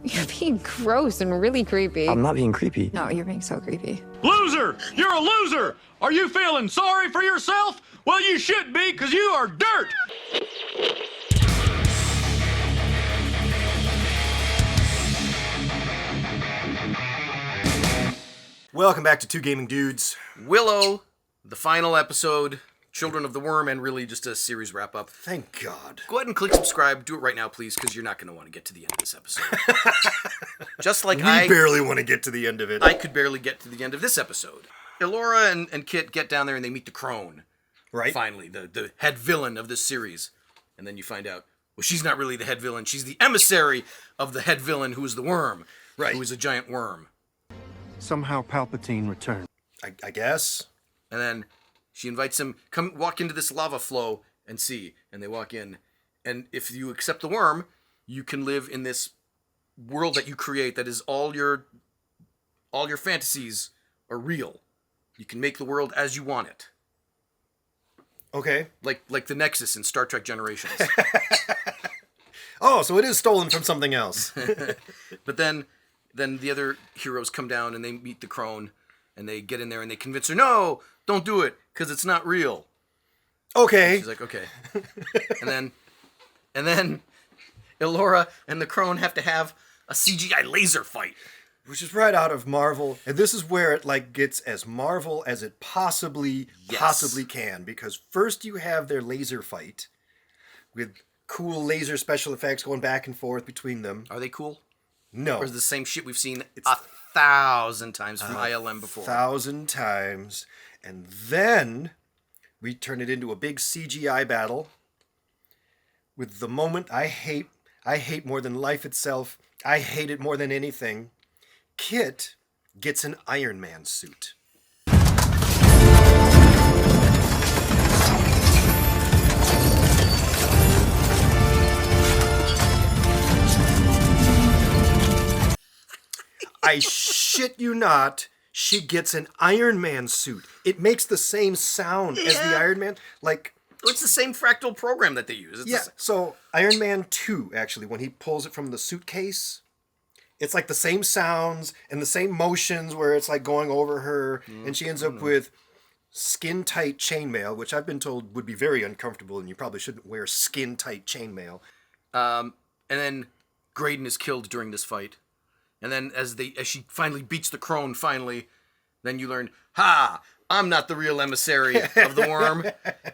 You're being gross and really creepy. I'm not being creepy. No, you're being so creepy. Loser! You're a loser! Are you feeling sorry for yourself? Well, you should be, because you are dirt! Welcome back to Two Gaming Dudes. Willow, the final episode, Children of the Wyrm, and really just a series wrap-up. Thank God. Go ahead and click subscribe. Do it right now, please, because you're not going to want to get to the end of this episode. Just like We I barely want to get to the end of it. I could barely get to the end of this episode. Elora and Kit get down there and they meet the Crone. Right. Finally, the head villain of this series. And then you find out, well, she's not really the head villain. She's the emissary of the head villain, who is the Wyrm. Right. Who is a giant worm. Somehow Palpatine returned. I guess. And then she invites him, come walk into this lava flow and see. And they walk in. And if you accept the Wyrm, you can live in this world that you create that is all your fantasies are real. You can make the world as you want it. Okay. Like the Nexus in Star Trek Generations. Oh, so it is stolen from something else. But then the other heroes come down and they meet the Crone and they get in there and they convince her, no, don't do it, because it's not real. Okay. She's like, okay. and then Elora and the Crone have to have a CGI laser fight. Which is right out of Marvel. And this is where it gets as Marvel as it possibly can. Because first you have their laser fight with cool laser special effects going back and forth between them. Are they cool? No. Or is it the same shit we've seen 1,000 times from ILM before? 1,000 times. And then we turn it into a big CGI battle with the moment I hate more than life itself. I hate it more than anything. Kit gets an Ironman suit. I shit you not, she gets an Iron Man suit. It makes the same sound as the Iron Man. Like, It's the same fractal program that they use. It's yeah, so Iron Man 2, actually, when he pulls it from the suitcase, it's like the same sounds and the same motions where it's like going over her, and she ends up with skin-tight chainmail, which I've been told would be very uncomfortable, and you probably shouldn't wear skin-tight chainmail. And then Graydon is killed during this fight. And then as she finally beats the Crone, then you learn, I'm not the real emissary of the Wyrm.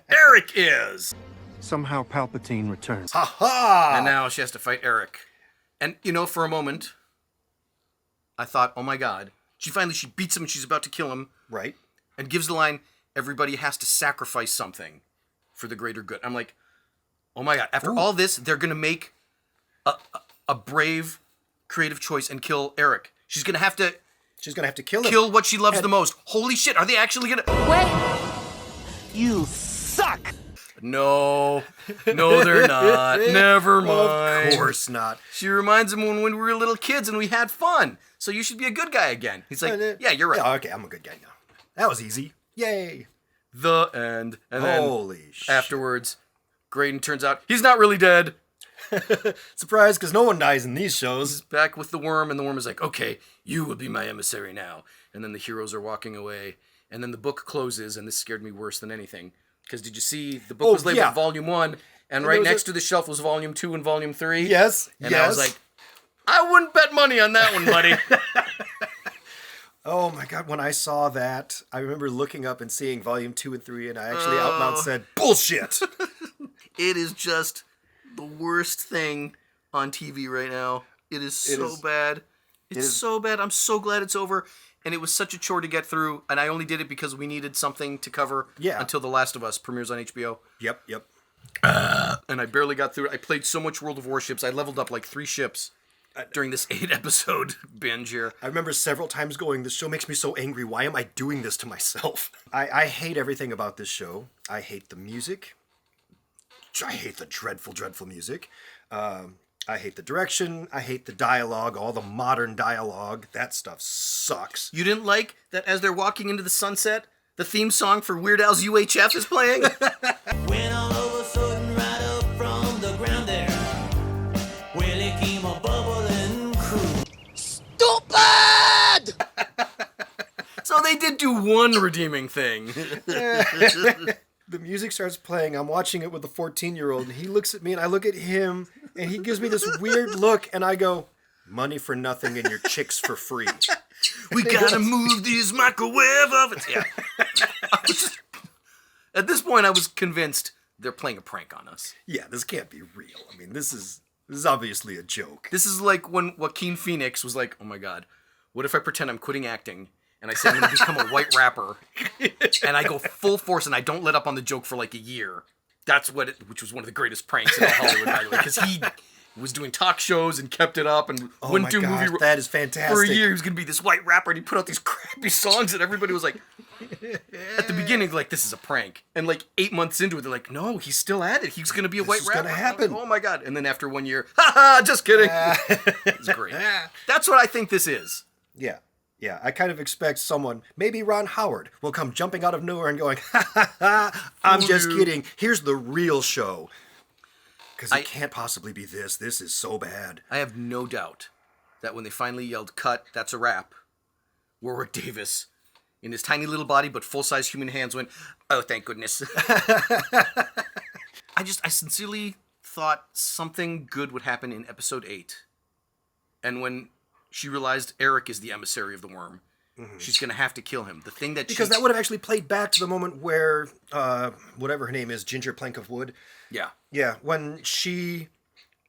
Arik is. Somehow Palpatine returned. Ha ha! And now she has to fight Arik. And, for a moment, I thought, oh my God. She beats him and she's about to kill him. Right. And gives the line, everybody has to sacrifice something for the greater good. I'm like, oh my God. After all this, they're going to make a brave, creative choice and kill Arik. She's going to have to kill him. Kill what she loves the most. Holy shit, are they actually going to... Wait! You suck! No, they're not. Never mind. Of course not. She reminds him when we were little kids and we had fun. So you should be a good guy again. He's like, yeah, you're right. Yeah, okay, I'm a good guy now. That was easy. Yay. The end. And then Holy shit. afterwards, Graydon turns out he's not really dead. Surprise, because no one dies in these shows. He's back with the Wyrm, and the Wyrm is like, okay, you will be my emissary now. And then the heroes are walking away. And then the book closes, and this scared me worse than anything. Because did you see, the book was labeled Volume 1, and right next to the shelf was Volume 2 and Volume 3. Yes, And I was like, I wouldn't bet money on that one, buddy. Oh my God, when I saw that, I remember looking up and seeing Volume 2 and 3, and I actually out loud said, bullshit! It is just the worst thing on TV right now. It is so bad. It's so bad. I'm so glad it's over. And it was such a chore to get through. And I only did it because we needed something to cover until The Last of Us premieres on HBO. Yep. And I barely got through it. I played so much World of Warships. I leveled up like 3 ships during this 8-episode binge here. I remember several times going, this show makes me so angry. Why am I doing this to myself? I hate everything about this show. I hate the music. I hate the dreadful, dreadful music. I hate the direction. I hate the dialogue, all the modern dialogue. That stuff sucks. You didn't like that as they're walking into the sunset, the theme song for Weird Al's UHF is playing? When all of a sudden right up from the ground there, Willie came a bubbling cruise. do one redeeming thing. The music starts playing. I'm watching it with the 14-year-old, and he looks at me, and I look at him, and he gives me this weird look, and I go, money for nothing and your chicks for free. We gotta move these microwave ovens. Yeah. At this point, I was convinced they're playing a prank on us. Yeah, this can't be real. I mean, this is obviously a joke. This is like when Joaquin Phoenix was like, oh my God, what if I pretend I'm quitting acting and I say I'm going to become a white rapper and I go full force and I don't let up on the joke for like a year. Which was one of the greatest pranks in Hollywood, by the way, because he was doing talk shows and kept it up and wouldn't do movie. That is fantastic. For a year, he was going to be this white rapper and he put out these crappy songs and everybody was like, at the beginning, like, this is a prank. And like 8 months into it, they're like, no, he's still at it. He's going to be a white rapper. This is going to happen. Oh my God. And then after 1 year, haha, just kidding. It's great. That's what I think this is. Yeah. Yeah, I kind of expect someone, maybe Ron Howard, will come jumping out of nowhere and going, ha ha ha, I'm just kidding. Here's the real show. Because it can't possibly be this. This is so bad. I have no doubt that when they finally yelled, cut, that's a wrap, Warwick Davis, in his tiny little body but full-size human hands, went, oh, thank goodness. I sincerely thought something good would happen in episode 8. And when she realized Arik is the emissary of the Wyrm, she's going to have to kill him. The thing that Because that would have actually played back to the moment where, whatever her name is, Ginger Plank of Wood. Yeah. Yeah, when she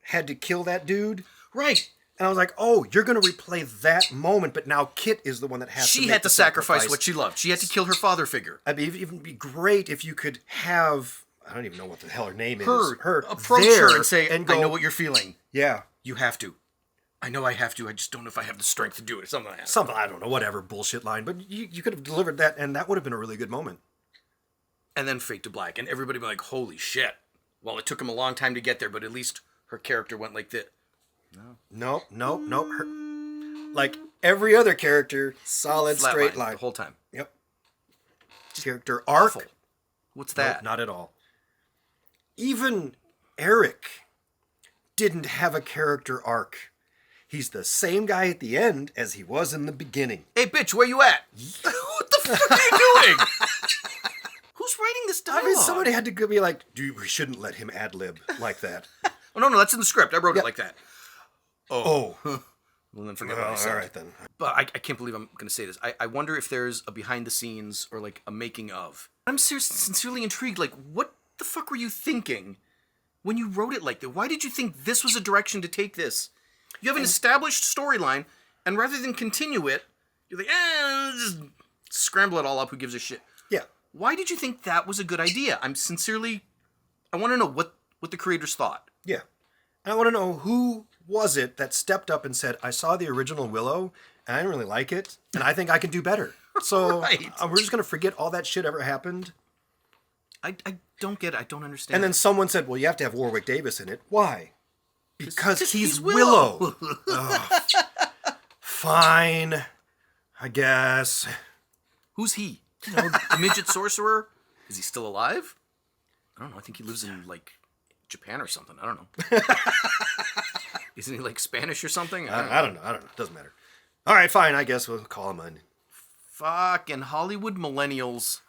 had to kill that dude. Right. And I was like, oh, you're going to replay that moment, but now Kit is the one that has to She make had to the sacrifice what she loved. She had to kill her father figure. It'd even be great if you could have, I don't even know what the hell her name is. Her approach her and say, and go, I know what you're feeling. Yeah. You have to. I know I have to. I just don't know if I have the strength to do it. Something like that. Something, I don't know, whatever bullshit line. But you could have delivered that, and that would have been a really good moment. And then fade to black. And everybody be like, holy shit. Well, it took him a long time to get there, but at least her character went like this. No. Her, like every other character, solid, Flat straight line. the whole time. Yep. Character arc. Awful. What's that? Nope, not at all. Even Arik didn't have a character arc. He's the same guy at the end as he was in the beginning. Hey, bitch, where you at? What the fuck are you doing? Who's writing this dialogue? I mean, somebody had to be like, dude, we shouldn't let him ad-lib like that. Oh, no, that's in the script. I wrote it like that. Oh. Well, then forget what I said. All right, then. But I can't believe I'm going to say this. I wonder if there's a behind the scenes or like a making of. I'm sincerely intrigued. Like, what the fuck were you thinking when you wrote it like that? Why did you think this was a direction to take this? You have an established storyline, and rather than continue it, you're like, just scramble it all up. Who gives a shit? Yeah. Why did you think that was a good idea? I want to know what the creators thought. Yeah. And I want to know who was it that stepped up and said, I saw the original Willow, and I didn't really like it, and I think I can do better. So Right. We're just going to forget all that shit ever happened. I don't get it. I don't understand. And then someone said, well, you have to have Warwick Davis in it. Why? Because he's Willow. Ugh. Fine. I guess. Who's he? You know, the midget sorcerer? Is he still alive? I don't know. I think he lives in, like, Japan or something. I don't know. Isn't he, like, Spanish or something? I don't know. Doesn't matter. All right, fine. I guess we'll call him in. Fucking Hollywood millennials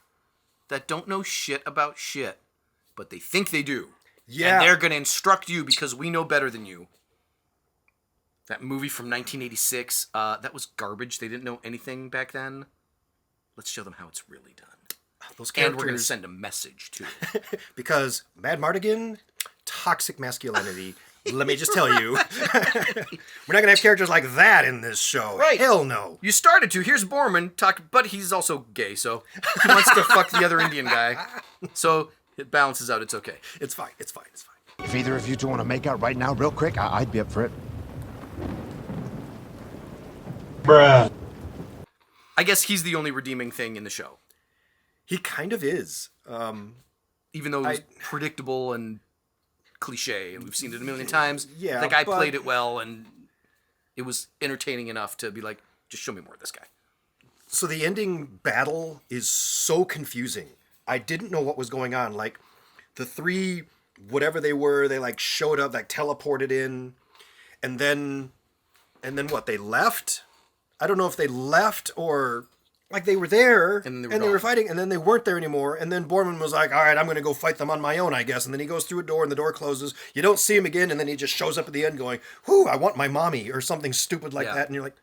that don't know shit about shit, but they think they do. Yeah. And they're going to instruct you because we know better than you. That movie from 1986, that was garbage. They didn't know anything back then. Let's show them how it's really done. Those And we're going to characters, send a message, too. because Mad Mardigan, toxic masculinity. Let me just tell you. We're not going to have characters like that in this show. Right. Hell no. You started to. Here's Borman, but he's also gay, so he wants to fuck the other Indian guy. So it balances out. It's okay. It's fine. If either of you two want to make out right now, real quick, I'd be up for it. I guess he's the only redeeming thing in the show. He kind of is. Even though it was predictable and cliche, and we've seen it a million times. Yeah, the guy but played it well, and it was entertaining enough to be like, just show me more of this guy. So the ending battle is so confusing. I didn't know what was going on. Like, the three, whatever they were, they like showed up, like teleported in, and then what? They left? I don't know if they left or Like they were there, And and they they were were gone. fighting, and then they weren't there anymore. And then Borman was like, all right, I'm going to go fight them on my own, I guess. And then he goes through a door, and the door closes. You don't see him again, and then he just shows up at the end going, whew, I want my mommy, or something stupid like Yeah. that. And you're like,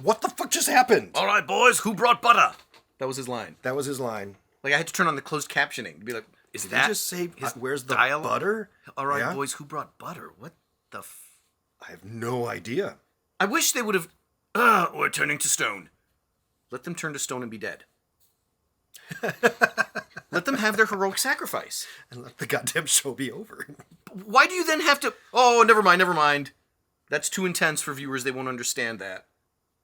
what the fuck just happened? All right, boys, who brought butter? That was his line. That was his line. Like, I had to turn on the closed captioning to be like, is Did that he just say, his where's the dialogue? butter? All right, Yeah? boys, who brought butter? What the I have no idea. I wish they would have... we're turning to stone. Let them turn to stone and be dead. Let them have their heroic sacrifice. And let the goddamn show be over. Why do you then have to... Oh, never mind. That's too intense for viewers. They won't understand that.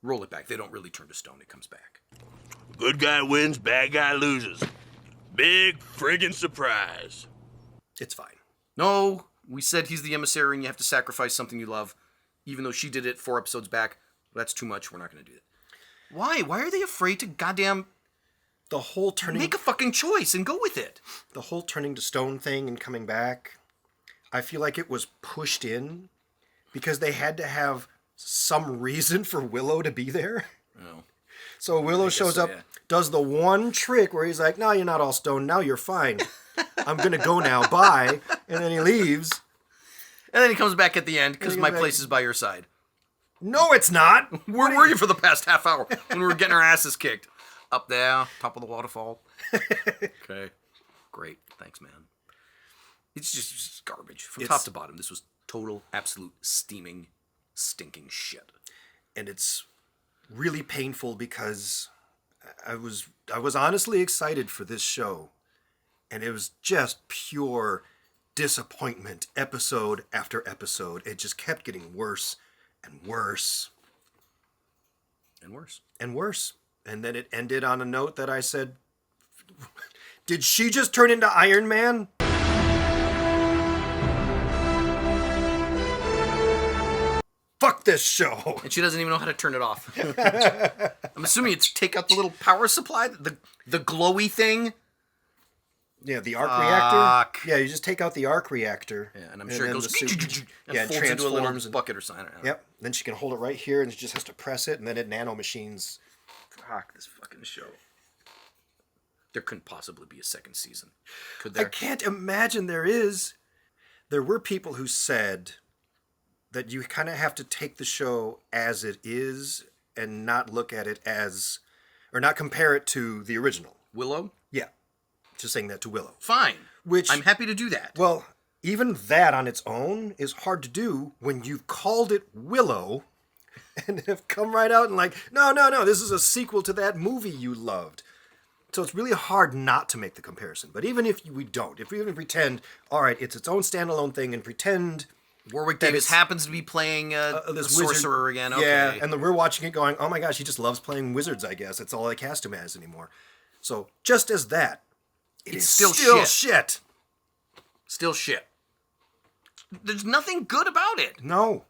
Roll it back. They don't really turn to stone. It comes back. Good guy wins, bad guy loses. Big friggin' surprise. It's fine. No, we said he's the emissary and you have to sacrifice something you love. Even though she did it 4 episodes back. That's too much. We're not going to do it. Why? Why are they afraid to goddamn The whole turning... make a fucking choice and go with it? the whole turning to stone thing and coming back, I feel like it was pushed in because they had to have some reason for Willow to be there. Oh. So Willow shows so, up, yeah. does the one trick where he's like, no, you're not all stone. Now you're fine. I'm going to go now. Bye. And then he leaves. And then he comes back at the end because And he my goes back- place is by your side. No, it's not. Where were you for the past half hour when we were getting our asses kicked? Up there, top of the waterfall. Okay. Great. Thanks, man. It's just garbage. From top to bottom, this was total, absolute, steaming, stinking shit. And it's really painful because I was honestly excited for this show. And it was just pure disappointment episode after episode. It just kept getting worse and worse And worse. and worse. And then it ended on a note that I said, did she just turn into Iron Man? Fuck this show. And she doesn't even know how to turn it off. I'm assuming it's take out the little power supply, the glowy thing. Yeah, the arc Fuck. reactor. Yeah, you just take out the arc reactor. Yeah, and I'm sure it then goes the suit- and yeah, folds into a little transforms and- bucket or something. I don't know. Yep. Then she can hold it right here, and she just has to press it, and then it nano machines. Fuck this fucking show. There couldn't possibly be a second season. Could I there? can't imagine there is. There were people who said that you kind of have to take the show as it is and not look at it as, or not compare it to the original. Willow? Yeah. Just saying that to Willow. Fine. Which I'm happy to do that. Well, even that on its own is hard to do when you've called it Willow and have come right out and like, no, this is a sequel to that movie you loved. So it's really hard not to make the comparison. But even if we don't, if we even pretend, all right, it's its own standalone thing and pretend Warwick that Davis it's- happens to be playing this the wizard- sorcerer again. Okay. Yeah, and then we're watching it going, oh my gosh, he just loves playing wizards, I guess. That's all I cast him as anymore. So just as that, It's is still shit. Still shit. There's nothing good about it. No.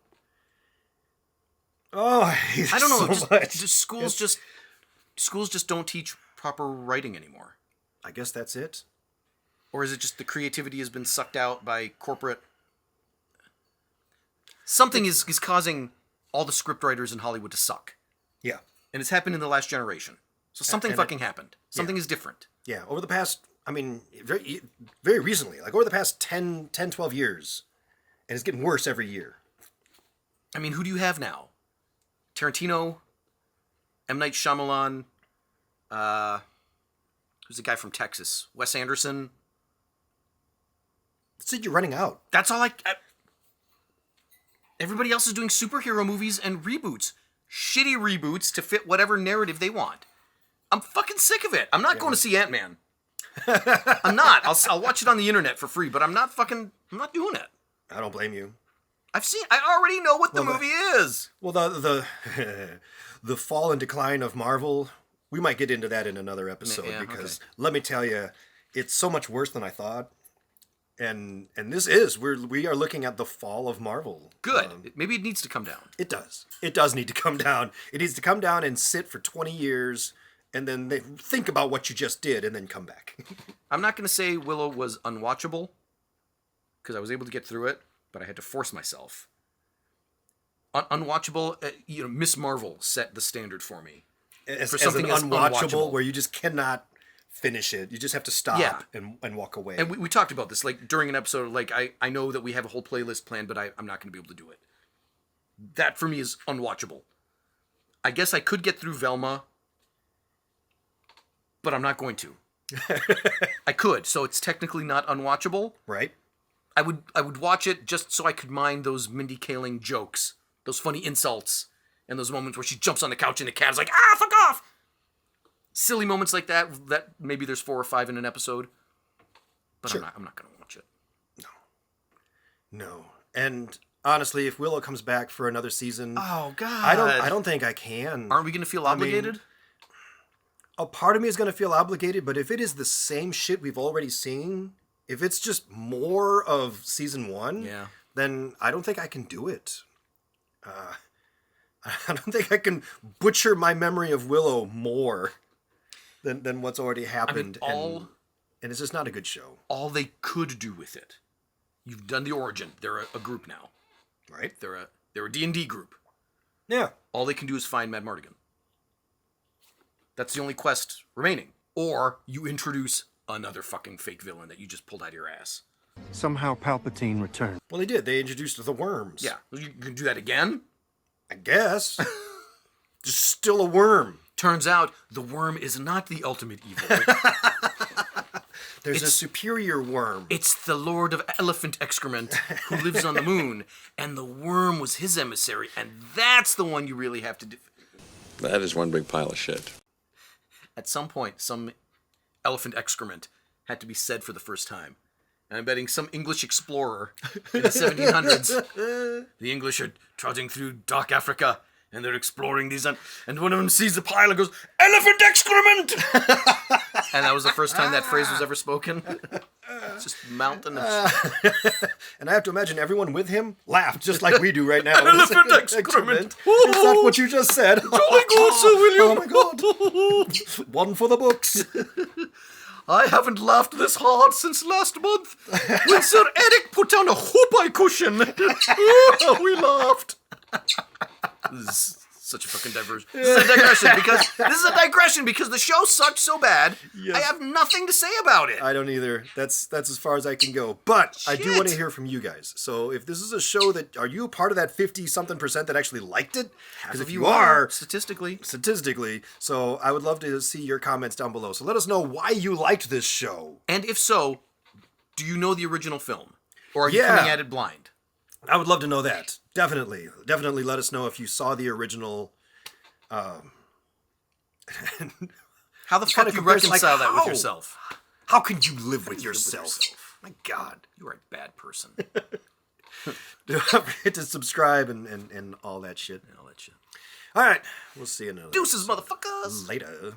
Oh, I hate I don't know. it so just, much. schools just don't teach proper writing anymore. I guess that's it. Or is it just the creativity has been sucked out by corporate? Something is causing all the scriptwriters in Hollywood to suck. Yeah. And it's happened in the last generation. So something and fucking happened. Something is different. Yeah, over the past, I mean, very, very recently, like over the past 10, 12 years, and it's getting worse every year. I mean, who do you have now? Tarantino, M. Night Shyamalan, who's the guy from Texas? Wes Anderson. That's it, you're running out. That's all I everybody else is doing superhero movies and reboots. Shitty reboots to fit whatever narrative they want. I'm fucking sick of it. I'm not going to see Ant-Man. I'm not. I'll watch it on the internet for free, but I'm not doing it. I don't blame you. I already know what the movie is. Well, the the fall and decline of Marvel, we might get into that in another episode Yeah, because okay. let me tell you, it's so much worse than I thought. And this is we are looking at the fall of Marvel. Good. Maybe it needs to come down. It does. It does need to come down. It needs to come down and sit for 20 years, and then they think about what you just did, and then come back. I'm not going to say Willow was unwatchable, because I was able to get through it, but I had to force myself. Unwatchable, Miss Marvel set the standard for me. as, for something as as unwatchable, unwatchable. where you just cannot finish it. You just have to stop Yeah. and walk away. And we talked about this, like, during an episode, like, I know that we have a whole playlist planned, but I'm not going to be able to do it. That, for me, is unwatchable. I guess I could get through Velma, but I'm not going to. I could, so it's technically not unwatchable. Right? I would watch it just so I could mind those Mindy Kaling jokes, those funny insults, and those moments where she jumps on the couch and the cat is like, ah, fuck off! Silly moments like that maybe there's 4 or 5 in an episode. But Sure. I'm not going to watch it. No. And honestly, if Willow comes back for another season, Oh, God. I don't think I can. Aren't we going to feel obligated? A part of me is going to feel obligated, but if it is the same shit we've already seen, if it's just more of season 1, Yeah. then I don't think I can do it. I don't think I can butcher my memory of Willow more than what's already happened. And it's just not a good show. All they could do with it. You've done the origin. They're a group now. Right? They're a D&D group. Yeah. All they can do is find Mad Mardigan. That's the only quest remaining. Or you introduce another fucking fake villain that you just pulled out of your ass. Somehow Palpatine returned. Well, they did. They introduced the worms. Yeah. You can do that again? I guess. Just still a worm. Turns out the worm is not the ultimate evil. There's a superior worm. It's the Lord of Elephant Excrement who lives on the moon, and the worm was his emissary, and that's the one you really have to do. That is one big pile of shit. At some point, some elephant excrement had to be said for the first time. And I'm betting some English explorer in the 1700s, the English are trudging through dark Africa, and they're exploring these, and one of them sees the pile and goes, "Elephant excrement!" And that was the first time that phrase was ever spoken. It's just mountain of shit. And I have to imagine everyone with him laughed just like we do right now. Elephant excrement. Is that what you just said? Jolly good, Sir William. Oh my god. One for the books. I haven't laughed this hard since last month when Sir Arik put down a whoopie cushion. We laughed. This is such a fucking diversion. This is a digression because the show sucked so bad. Yes. I have nothing to say about it. I don't either. That's as far as I can go. But I do Shit. want to hear from you guys. So if this is a show that, are you a part of that 50-something% that actually liked it? Because if you are, statistically, so I would love to see your comments down below. So let us know why you liked this show. and if so, do you know the original film, or are you Yeah. coming at it blind? I would love to know that. Definitely let us know if you saw the original. How the fuck kinda do you comparison, like, reconcile that with how? yourself? How can you live with yourself? My God. You are a bad person. Don't forget to subscribe and all that shit. All that shit. All right. We'll see you another. Deuces, motherfuckers. Later.